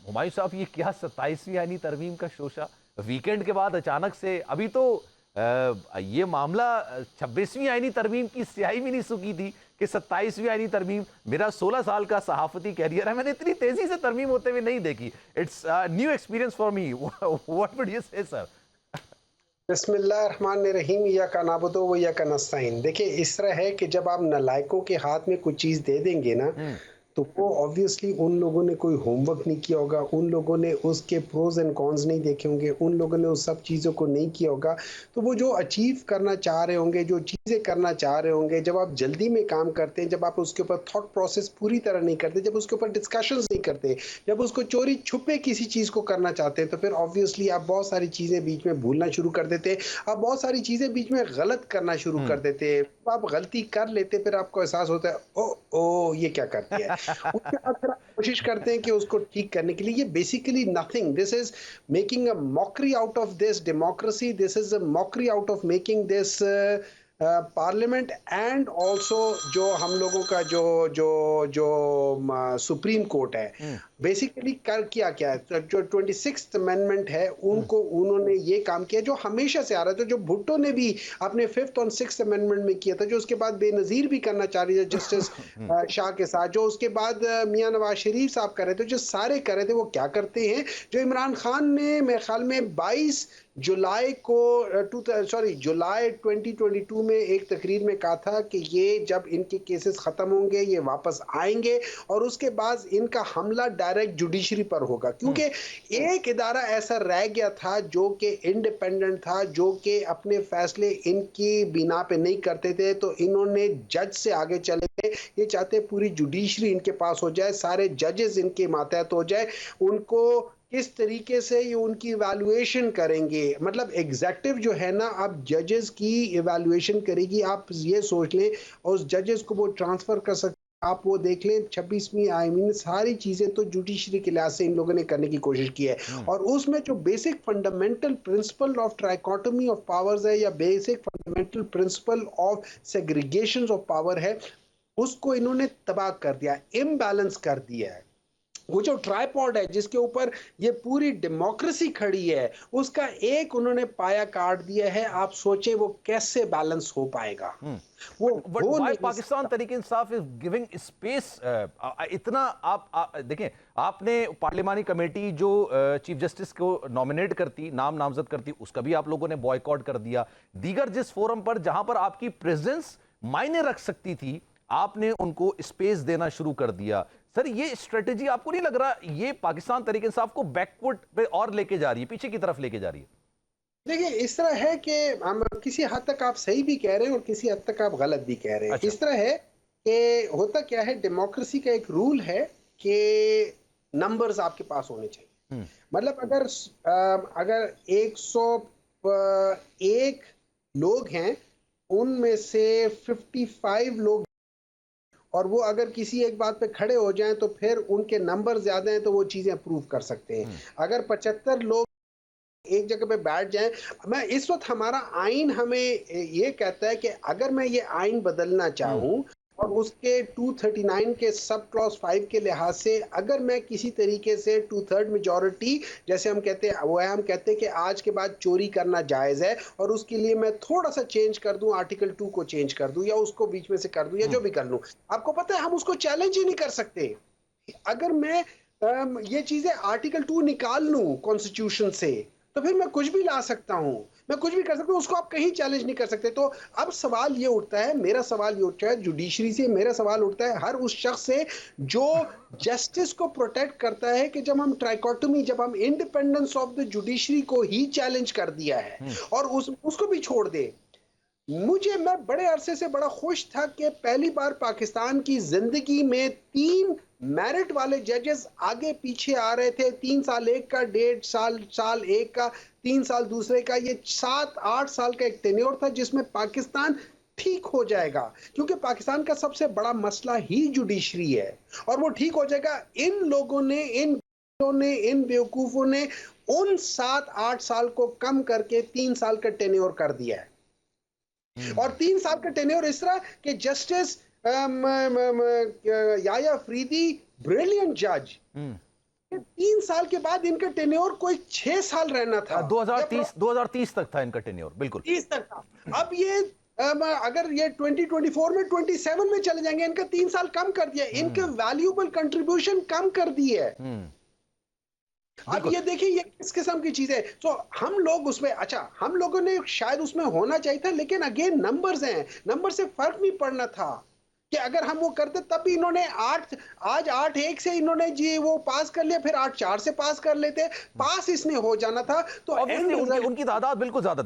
हुमायूं साहब, ये क्या 27वीं आईनी तरमीम का शोशा वीकेंड के बाद अचानक से? अभी तो ये मामला 26वीं आईनी तरमीम की स्याही भी नहीं सूखी थी कि 27वीं आईनी तरमीम। मेरा 16 साल का सहाफती कैरियर है, मैंने इतनी तेजी से तरमीम होते हुए नहीं देखी। It's new experience for me. What would you से सर? बिस्मिल्लाहिर्रहमानिर्रहीम, या का नाबुदो व या का नस्ताइन। देखिए, इस तरह है कि जब आप नालायकों के हाथ में कुछ चीज़ दे देंगे ना, हम्म। तो वो ऑब्वियसली उन लोगों ने कोई होमवर्क नहीं किया होगा, उन लोगों ने उसके प्रोज़ एंड कॉन्स नहीं देखे होंगे, उन लोगों ने उस सब चीज़ों को नहीं किया होगा। तो वो जो अचीव करना चाह रहे होंगे, जो चीज़ें करना चाह रहे होंगे, जब आप जल्दी में काम करते हैं, जब आप उसके ऊपर थॉट प्रोसेस पूरी तरह नहीं करते, जब उसके ऊपर डिस्कशंस नहीं करते, जब उसको चोरी-छुपे किसी चीज़ को करना चाहते हैं, तो फिर ऑब्वियसली आप बहुत सारी चीज़ें बीच में भूलना शुरू कर देते हैं। आप बहुत सारी चीज़ें बीच में गलत करना शुरू कर हम्म। देते हैं। आप गलती कर लेते, फिर आपको एहसास होता है, ओह! ओह! ये क्या कर दिया है। उसके बाद फिर आप कोशिश करते हैं कि उसको ठीक करने के लिए। ये basically nothing, this is making a mockery out of this democracy, this is a mockery out of making this parliament and also जो हम लोगों का जो जो जो सुप्रीम कोर्ट है। हम्म। बेसिकली कर किया क्या है, तो जो 26th अमेंडमेंट है, उनको उन्होंने ये काम किया जो हमेशा से आ रहा था, जो भुट्टो ने भी अपने 5th और 6th अमेंडमेंट में किया था, जो उसके बाद बेनजीर भी करना चाह रही है जस्टिस शाह के साथ, जो उसके बाद मियां नवाज शरीफ साहब कर रहे थे, जो सारे कर रहे थे। वो क्या करते हैं, जो इमरान खान ने मेरे ख्याल में 22 जुलाई को जुलाई 2022 में एक तकरीर में कहा था कि ये जब इनके केसेस खत्म होंगे, ये वापस आएंगे और उसके बाद इनका हमला डायरेक्ट जुडिशरी पर होगा, क्योंकि एक इदारा ऐसा रह गया था जो कि इंडिपेंडेंट था, जो कि अपने फैसले इनकी बिना पे नहीं करते थे। तो इन्होंने जज से आगे चले गए। ये चाहते पूरी जुडिशरी इनके पास हो जाए, सारे जजेस इनके मातहत हो जाए। उनको किस तरीके से ये उनकी इवैल्यूएशन करेंगे, मतलब एग्जेक्टिव जो है ना, अब जजेस की इवैल्यूएशन करेगी। आप ये सोच लें, और उस जजेस को वो ट्रांसफर कर सकते। आप वो देख लें 26वीं आई मीन सारी चीजें तो जुडिशरी के लिहाज से इन लोगों ने करने की कोशिश की है। हम्म। और उसमें जो basic fundamental principle of trichotomy of powers है, या basic fundamental principle of segregation of power है, उसको इन्होंने तबाह कर दिया, इम्बैलेंस कर दिया है। वो जो ट्राइपॉड है जिसके ऊपर ये पूरी डेमोक्रेसी खड़ी है, उसका एक उन्होंने पाया काट दिया है। आप सोचे वो कैसे बैलेंस हो पाएगा। वो बट हो व्हाई नहीं पाकिस्तान सकता। तरीके इंसाफ इज गिविंग स्पेस इतना? आप देखें, आपने पार्लियामानी कमेटी जो चीफ जस्टिस को नॉमिनेट करती, नामजद करती, उसका भी आप लोगों ने बॉयकॉट कर दिया। दीगर जिस फोरम पर जहां पर आपकी प्रेजेंस मायने रख सकती थी, आपने उनको स्पेस देना शुरू कर दिया। सर, ये स्ट्रेटेजी आपको नहीं लग रहा ये पाकिस्तान तरीके इंसाफ को बैकवर्ड पे और लेके जा रही है, पीछे की तरफ लेके जा रही है? देखिए, इस तरह है कि हम किसी हद तक आप सही भी कह रहे हैं और किसी हद तक आप गलत भी कह रहे हैं। अच्छा। इस तरह है कि होता क्या है, डेमोक्रेसी का एक रूल है कि नंबर्स आपके पास होने चाहिए। हम्म। मतलब अगर 101 लोग हैं, उनमें से 55 लोग, और वो अगर किसी एक बात पे खड़े हो जाएं तो फिर उनके नंबर ज्यादा हैं तो वो चीजें अप्रूव कर सकते हैं। हम्म। अगर 75 लोग एक जगह पे बैठ जाएं, मैं इस वक्त हमारा आइन हमें ये कहता है कि अगर मैं ये आइन बदलना हम्म। चाहूं, और उसके 239 के सब क्लॉज 5 के लिहाज से अगर मैं किसी तरीके से 2/3 मेजॉरिटी, जैसे हम कहते हैं, वो है, हम कहते हैं कि आज के बाद चोरी करना जायज है, और उसके लिए मैं थोड़ा सा चेंज कर दूं, आर्टिकल 2 को चेंज कर दूं, या उसको बीच में से कर दूं, या हम्म। जो भी कर लूं, आपको पता है हम उसको चैलेंज ही नहीं कर सकते। अगर मैं ये चीजें आर्टिकल 2 निकाल लूं कॉन्स्टिट्यूशन से, तो फिर मैं कुछ भी ला सकता हूं, मैं कुछ भी कर सकता हूं, उसको आप कहीं चैलेंज नहीं कर सकते। तो अब सवाल ये उठता है, मेरा सवाल ये उठता है जुडिशरी से, मेरा सवाल उठता है हर उस शख्स से जो जस्टिस को प्रोटेक्ट करता है, कि जब हम ट्राइकोटमी, जब हम इंडिपेंडेंस ऑफ द जुडिशरी को ही चैलेंज कर दिया है, हम्म। और उसको भी छोड़ दे। मैं बड़े अरसे से बड़ा खुश था कि पहली बार पाकिस्तान की जिंदगी में 3 मेरिट वाले जजेस आगे पीछे आ रहे थे। 3 साल एक का, 1.5 साल एक का, 3 साल दूसरे का। ये 7-8 साल का एक टेन्योर था जिसमें पाकिस्तान ठीक हो जाएगा, क्योंकि पाकिस्तान का सबसे बड़ा मसला ही जुडिशरी है, और वो ठीक हो जाएगा। इन लोगों ने, इन बेवकूफों ने उन 7-8 साल को कम करके 3 साल का टेन्योर कर दिया है। और हम्म। 3 साल का टेन्योर इस तरह कि जस्टिस याया अफरीदी, ब्रिलियंट जज, हम्म। 3 साल के बाद इनका टेन्योर कोई 6 साल रहना था। 2030 तक था इनका टेन्योर, बिल्कुल 30 तक था। अब ये अगर ये 2024 में 27 में चले जाएंगे, इनका 3 साल कम कर दिया, इनके वैल्यूएबल कंट्रीब्यूशन कम कर दी है। अब ये देखिए ये किस किस्म की चीज है। तो हम लोग उसमें, अच्छा हम लोगों ने शायद उसमें होना चाहिए था, लेकिन अगेन नंबर्स हैं, नंबर से फर्क नहीं पड़ना था कि अगर हम वो करते तब भी इन्होंने आज 8-1 से इन्होंने जी वो पास कर लिया, फिर 8-4 से पास कर लेते, पास इसने हो जाना था। तो ऑब्वियसली उनकी तादाद बिल्कुल ज्यादा